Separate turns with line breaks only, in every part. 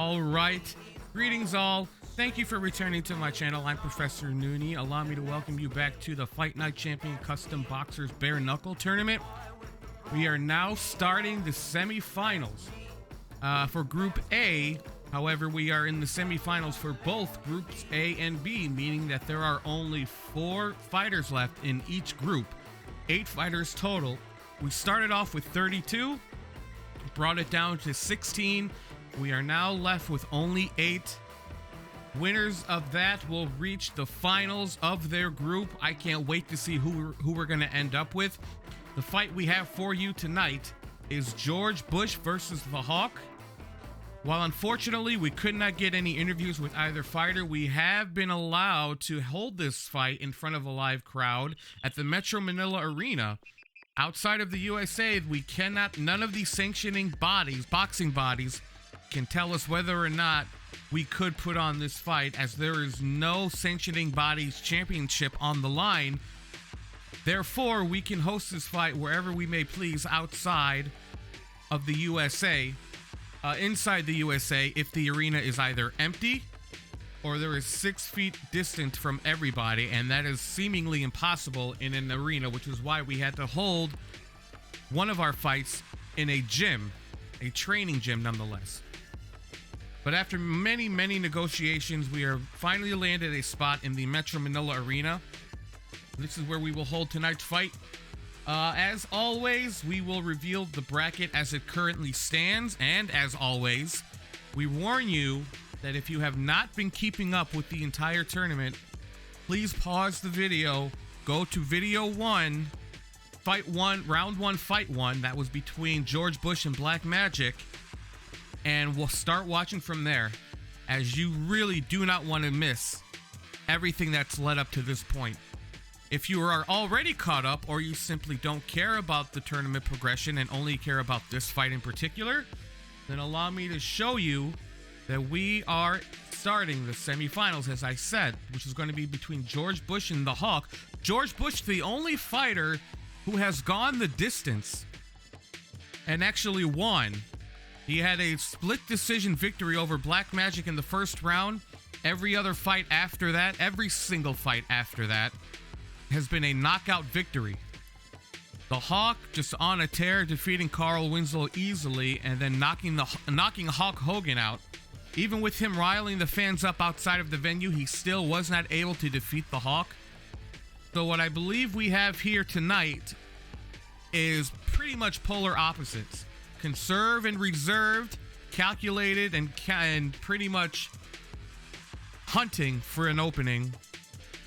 All right. Greetings all. Thank you for returning to my channel. I'm Professor Noonie. Allow me to welcome you back to the Fight Night Champion Custom Boxers BareKnuckle tournament. We are now starting the semifinals for Group A. However, we are in the semifinals for both Groups A and B, meaning that there are only 4 fighters left in each group. 8 fighters total. We started off with 32, brought it down to 16. We are now left with only 8. Winners of that will reach the finals of their group. I can't wait to see who we're going to end up with. The fight we have for you tonight is George Bush versus the Hawk. While unfortunately we could not get any interviews with either fighter, we have been allowed to hold this fight in front of a live crowd at the Metro Manila Arena. Outside of the USA, we cannot, none of these sanctioning bodies, boxing bodies, can tell us whether or not we could put on this fight, as there is no sanctioning bodies championship on the line. Therefore, we can host this fight wherever we may please outside of the USA. Inside the USA, if the arena is either empty or there is 6 feet distant from everybody, and that is seemingly impossible in an arena, which is why we had to hold one of our fights in a gym, a training gym nonetheless. But after many negotiations, we are finally landed a spot in the Metro Manila Arena. This is where we will hold tonight's fight. As always, we will reveal the bracket as it currently stands, and as always, we warn you that if you have not been keeping up with the entire tournament, please pause the video, go to video 1, fight 1, round 1, fight 1, that was between George Bush and Black Magic, and we'll start watching from there, as you really do not want to miss everything that's led up to this point. If you are already caught up, or you simply don't care about the tournament progression and only care about this fight in particular, then allow me to show you that we are starting the semifinals, as I said, which is going to be between George Bush and the Hawk. George Bush, the only fighter who has gone the distance and actually won. He had a split decision victory over Black Magic in the first round. Every other fight after that, every single fight after that, has been a knockout victory. The Hawk just on a tear, defeating Carl Winslow easily and then knocking Hulk Hogan out. Even with him riling the fans up outside of the venue, he still was not able to defeat the Hawk. So what I believe we have here tonight is pretty much polar opposites. Conserve and reserved, calculated and pretty much hunting for an opening.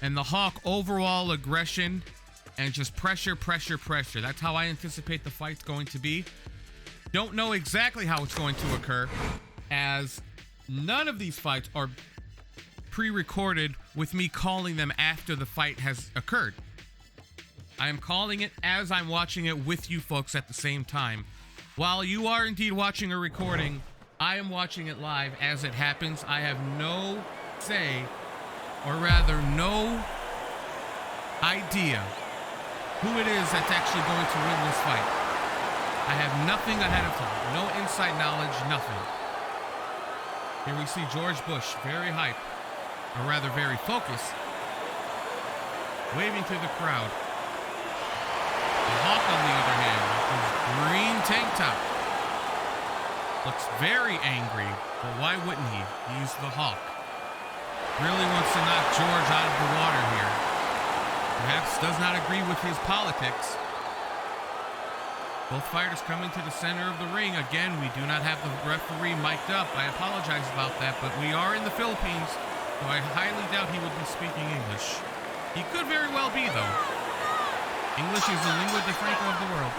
And the Hawk, overall aggression and just pressure. That's how I anticipate the fight's going to be. Don't know exactly how it's going to occur, as none of these fights are pre-recorded with me calling them after the fight has occurred. I am calling it as I'm watching it with you folks at the same time. While you are indeed watching a recording, I am watching it live as it happens. I have no say, or rather no idea who it is that's actually going to win this fight. I have nothing ahead of time, no inside knowledge, nothing. Here we see George Bush, very hype, or rather very focused, waving to the crowd. The Hawk, on the other hand, his green tank top, looks very angry, but why wouldn't he? He's the Hawk. Really wants to knock George out of the water here. Perhaps does not agree with his politics. Both fighters coming to the center of the ring. Again, we do not have the referee mic'd up. I apologize about that, but we are in the Philippines, so I highly doubt he would be speaking English. He could very well be, though. English is the lingua franca of the world.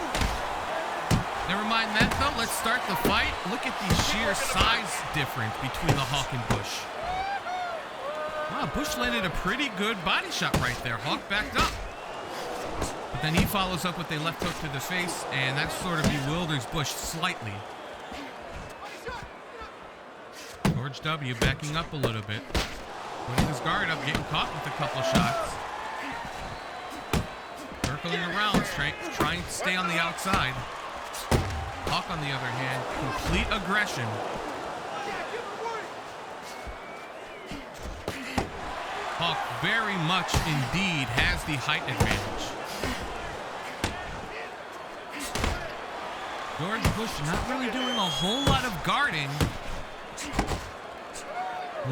Never mind that, though. Let's start the fight. Look at the sheer size difference between the Hawk and Bush. Wow, Bush landed a pretty good body shot right there. Hawk backed up. But then he follows up with a left hook to the face, and that sort of bewilders Bush slightly. George W. backing up a little bit. Putting his guard up, getting caught with a couple shots. Circling around, trying to stay on the outside. Hawk, on the other hand, complete aggression. Hawk very much indeed has the height advantage. George Bush not really doing a whole lot of guarding.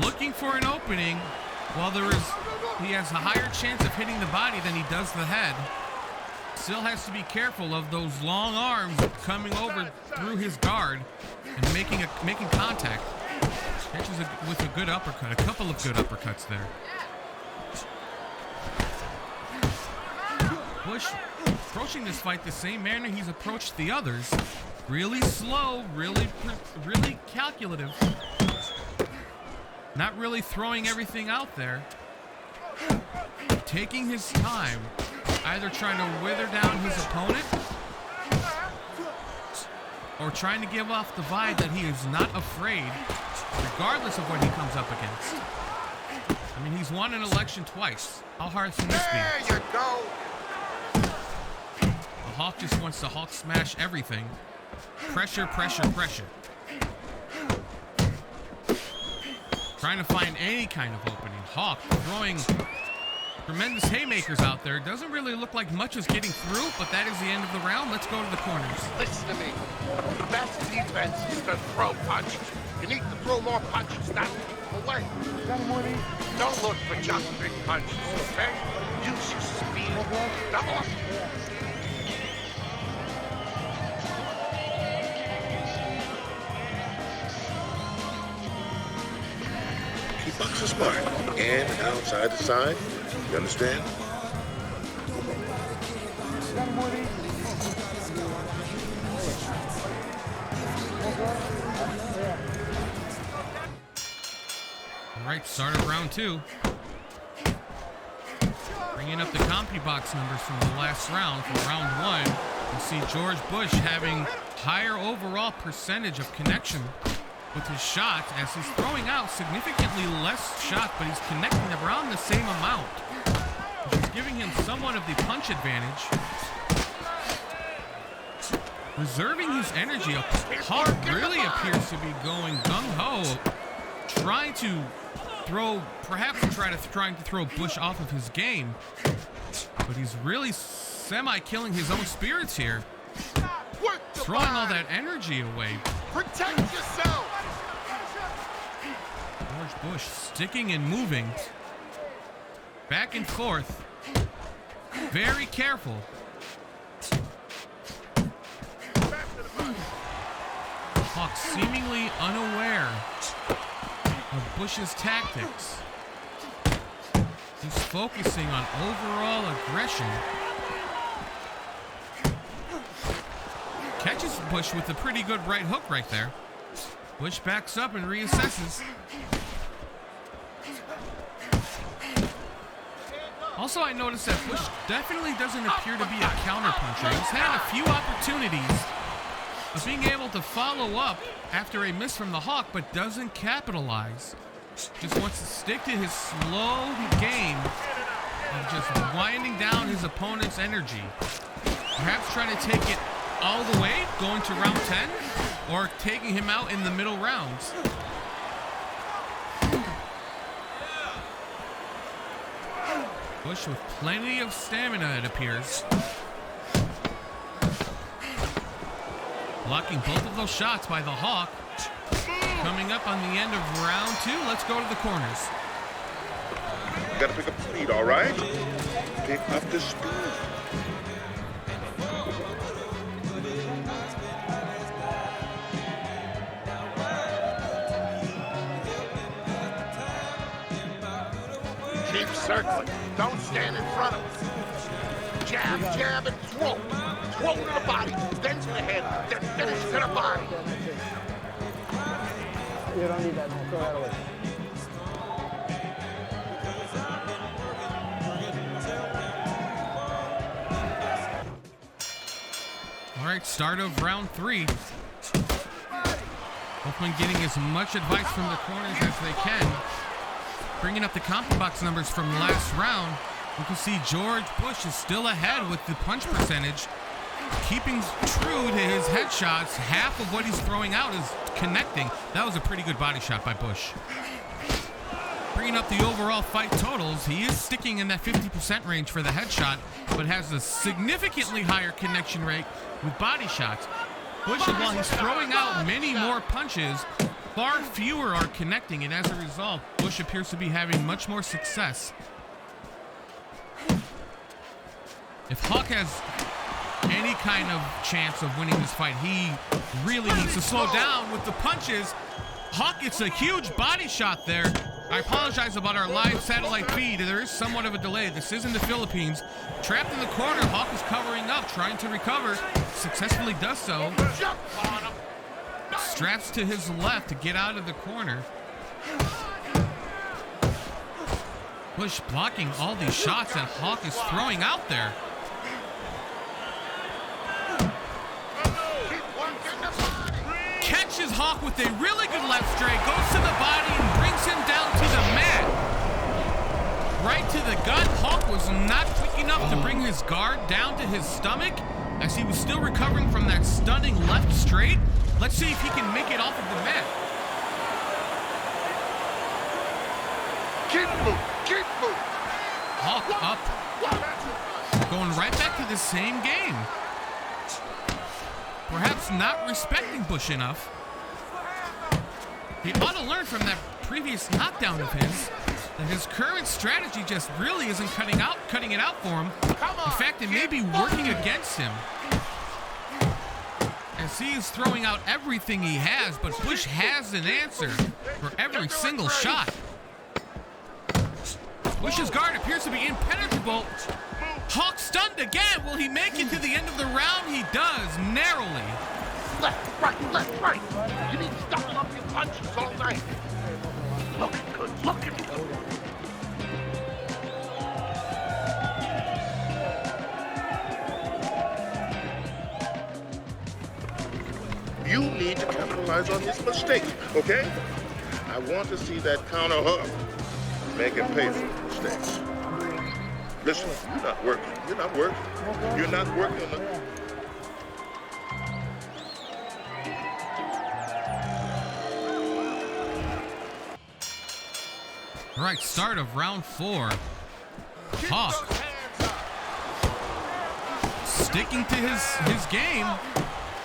Looking for an opening, while he has a higher chance of hitting the body than he does the head. Still has to be careful of those long arms coming over through his guard and making contact. Catches with a good uppercut, a couple of good uppercuts there. Bush approaching this fight the same manner he's approached the others. Really slow, really calculative. Not really throwing everything out there. Taking his time, either trying to wither down his opponent or trying to give off the vibe that he is not afraid, regardless of what he comes up against. I mean, he's won an election twice. How hard can this be?
There you go.
The Hawk just wants to Hawk smash everything. Pressure, pressure, pressure. Trying to find any kind of opening. Hawk throwing tremendous haymakers out there. Doesn't really look like much is getting through, but that is the end of the round. Let's go to the corners.
Listen to me. The best defense is to throw punches. You need to throw more punches, not away. Don't look for just big punches, okay? Use your speed. Double up.
Keep boxing smart. In and out, side to side. You understand?
All right, start of round two. Bringing up the CompuBox numbers from the last round, from round one. You see George Bush having higher overall percentage of connection with his shot, as he's throwing out significantly less shots, but he's connecting around the same amount, which is giving him somewhat of the punch advantage. Reserving his energy, Hawk really appears to be going gung-ho, trying to throw, trying to throw Bush off of his game, but he's really semi-killing his own spirits here, throwing all that energy away.
Protect yourself.
George Bush sticking and moving back and forth, very careful. Hawk seemingly unaware of Bush's tactics. He's focusing on overall aggression. Catches Bush with a pretty good right hook right there. Bush backs up and reassesses. Also, I noticed that Bush definitely doesn't appear to be a counterpuncher. He's had a few opportunities of being able to follow up after a miss from the Hawk, but doesn't capitalize. Just wants to stick to his slow game of just winding down his opponent's energy. Perhaps trying to take it all the way, going to round 10, or taking him out in the middle rounds. Bush with plenty of stamina, it appears. Blocking both of those shots by the Hawk. Coming up on the end of round two, let's go to the corners.
You gotta pick up the speed, all right? Pick up the speed.
Keep circling. Don't stand in front of us. Jab, jab, and throw. Throw to the body, then to the head, then finish to the body.
You don't need that. No, throw that away.
All right, start of round three. Hoffman getting as much advice from the corners as they can. Bringing up the CompuBox numbers from last round, you can see George Bush is still ahead with the punch percentage. Keeping true to his headshots, half of what he's throwing out is connecting. That was a pretty good body shot by Bush. bringing up the overall fight totals, he is sticking in that 50% range for the headshot, but has a significantly higher connection rate with body shots. Bush, while he's throwing out many more punches, far fewer are connecting, and as a result, Bush appears to be having much more success. If Hawk has any kind of chance of winning this fight, he really needs to slow down with the punches. Hawk gets a huge body shot there. I apologize about our live satellite feed. There is somewhat of a delay. This is in the Philippines. Trapped in the corner, Hawk is covering up, trying to recover. Successfully does so. Straps to his left to get out of the corner. Bush blocking all these shots that Hawk is throwing out there. Catches Hawk with a really good left straight, goes to the body and brings him down to the mat. Right to the gut. Hawk was not quick enough to bring his guard down to his stomach as he was still recovering from that stunning left straight. Let's see if he can make it off of the mat.
Keep moving, keep moving.
Hawk up, going right back to the same game. Perhaps not respecting Bush enough. He ought to learn from that previous knockdown of his that his current strategy just really isn't cutting it out for him. In fact, it may be working against him, as he is throwing out everything he has, but Bush has an answer for every single shot. Bush's guard appears to be impenetrable. Hawk stunned again. Will he make it to the end of the round? He does, narrowly.
Left, right. You need stopping up your punches all night. Looking good, looking good.
You need to capitalize on his mistakes, okay? I want to see that counter hug. Make him pay for his mistakes. Listen, you're not working. You're not working on the...
All right, start of round 4. Hawk sticking to his game.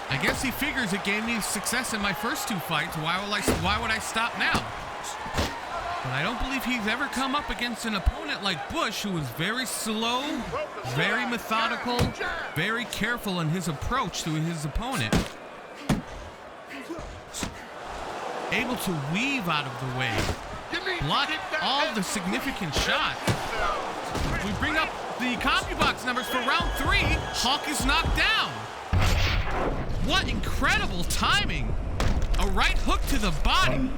I guess he figures it gave me success in my first 2 fights. Why would I stop now? But I don't believe he's ever come up against an opponent like Bush, who is very slow, very methodical, very careful in his approach to his opponent. Able to weave out of the way, block all the significant shots. We bring up the CompuBox numbers for round 3. Hawk is knocked down. What incredible timing. A right hook to the body.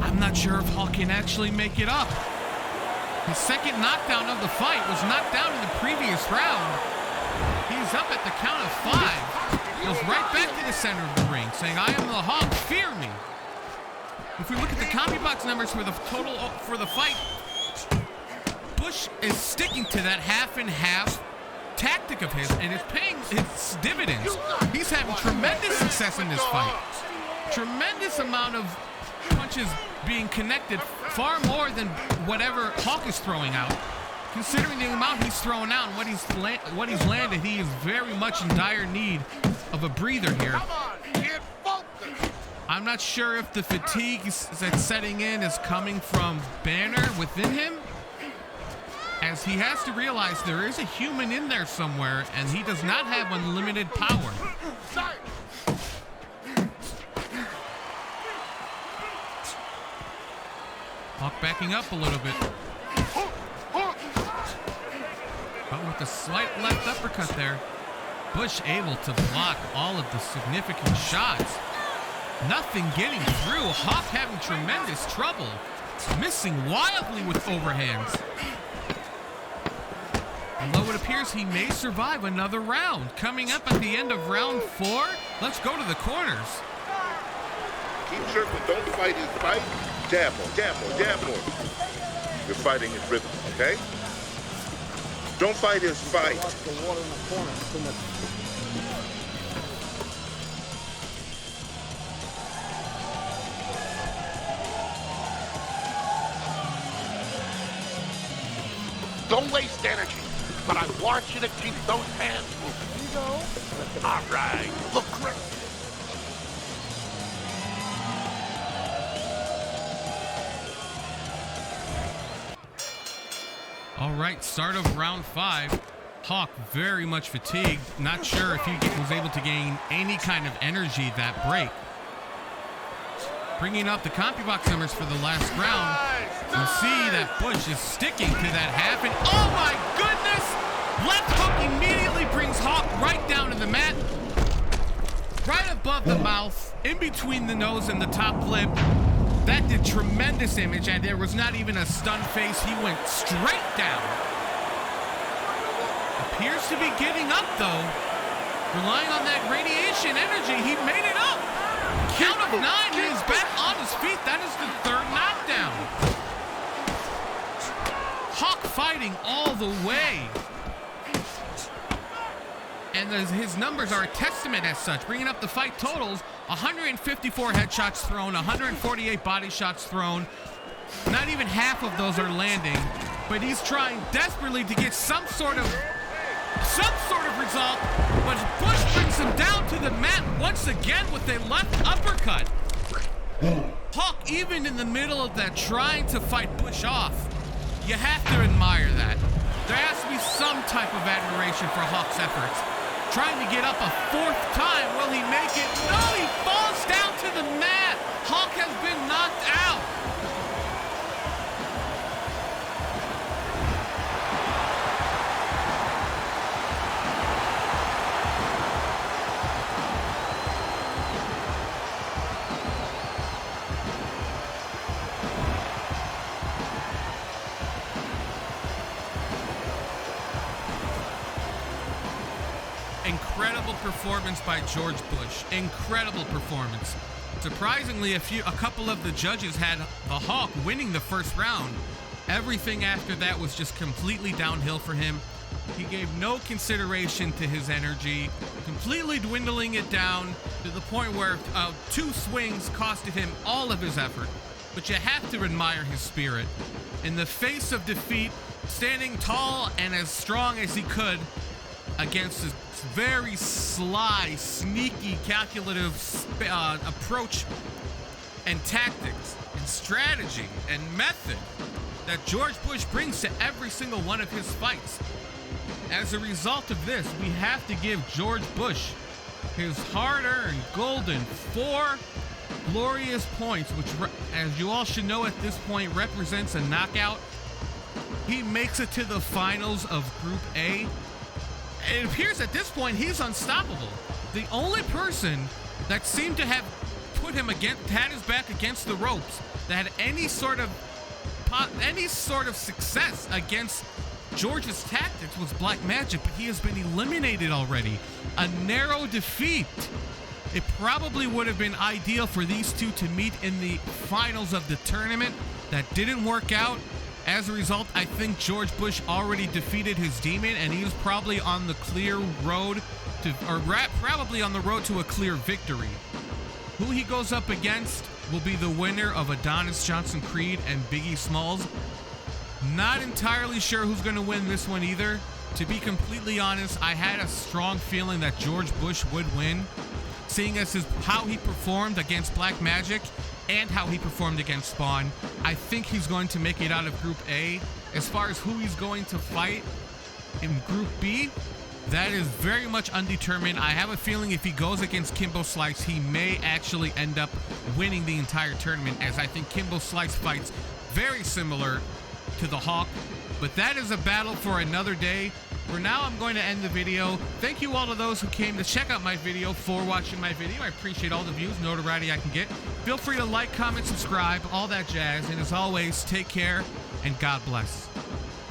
I'm not sure if Hawk can actually make it up. His second knockdown of the fight was knocked down in the previous round. He's up at the count of 5. Goes right back to the center of the ring, saying, I am the Hawk, fear me. If we look at the CompuBox numbers for the total for the fight, Bush is sticking to that half and half tactic of his, and it's paying its dividends. He's having tremendous success in this fight. Tremendous amount of punches being connected, far more than whatever Hawk is throwing out. Considering the amount he's thrown out and what he's landed, he is very much in dire need of a breather here. I'm not sure if the fatigue that's setting in is coming from Banner within him, as he has to realize there is a human in there somewhere, and he does not have unlimited power. Hawk backing up a little bit. But with a slight left uppercut there, Bush able to block all of the significant shots. Nothing getting through. Hawk having tremendous trouble. Missing wildly with overhands. Although it appears he may survive another round. Coming up at the end of round 4, let's go to the corners.
Keep circling. Don't fight his fight. Jab more, jab more, jab more. You're fighting his rhythm, okay? Don't fight his fight.
Don't waste energy, but I want you to keep those hands moving.
You go.
All right, look great.
All right, start of round 5. Hawk very much fatigued. Not sure if he was able to gain any kind of energy that break. Bringing up the CompuBox numbers for the last round. You'll see that Bush is sticking to that half, and oh my goodness! Left hook immediately brings Hawk right down to the mat. Right above the mouth, in between the nose and the top lip. That did tremendous damage, and there was not even a stunned face. He went straight down. Appears to be getting up, though. Relying on that radiation energy, he made it up. Count of 9, he is back on his feet. That is the 3rd knockdown. Hawk fighting all the way. And his numbers are a testament as such, bringing up the fight totals: 154 headshots thrown, 148 body shots thrown. Not even half of those are landing, but he's trying desperately to get some sort of result. But Bush brings him down to the mat once again with a left uppercut. Hawk, even in the middle of that, trying to fight Bush off. You have to admire that. There has to be some type of admiration for Hawk's efforts. Trying to get up a 4th time. Will he make it? No, he falls down to the mat. Hawk has been knocked out. Incredible performance by George Bush. Incredible performance. Surprisingly, a couple of the judges had the Hawk winning the first round. Everything after that was just completely downhill for him. He gave no consideration to his energy, completely dwindling it down to the point where 2 swings costed him all of his effort. But you have to admire his spirit. In the face of defeat, standing tall and as strong as he could against this very sly, sneaky, calculative approach and tactics and strategy and method that George Bush brings to every single one of his fights. As a result of this, we have to give George Bush his hard-earned golden 4 glorious points, which, as you all should know at this point, represents a knockout. He makes it to the finals of Group A. It appears at this point he's unstoppable. The only person that seemed to have had his back against the ropes, that had any sort of success against George's tactics, was Black Magic, but he has been eliminated already. A narrow defeat. It probably would have been ideal for these two to meet in the finals of the tournament. That didn't work out. As a result, I think George Bush already defeated his demon, and he was probably on the clear road to, probably on the road to a clear victory. Who he goes up against will be the winner of Adonis Johnson Creed and Biggie Smalls. Not entirely sure who's going to win this one either. To be completely honest, I had a strong feeling that George Bush would win, seeing as how he performed against Black Magic and how he performed against Spawn. I think he's going to make it out of Group A. As far as who he's going to fight in Group B, that is very much undetermined. I have a feeling if he goes against Kimbo Slice, he may actually end up winning the entire tournament, as I think Kimbo Slice fights very similar to the Hawk. But that is a battle for another day. For now, I'm going to end the video. Thank you all to those who came to check out my video, for watching my video. I appreciate all the views, notoriety I can get. Feel free to like, comment, subscribe, all that jazz. And as always, take care and God bless.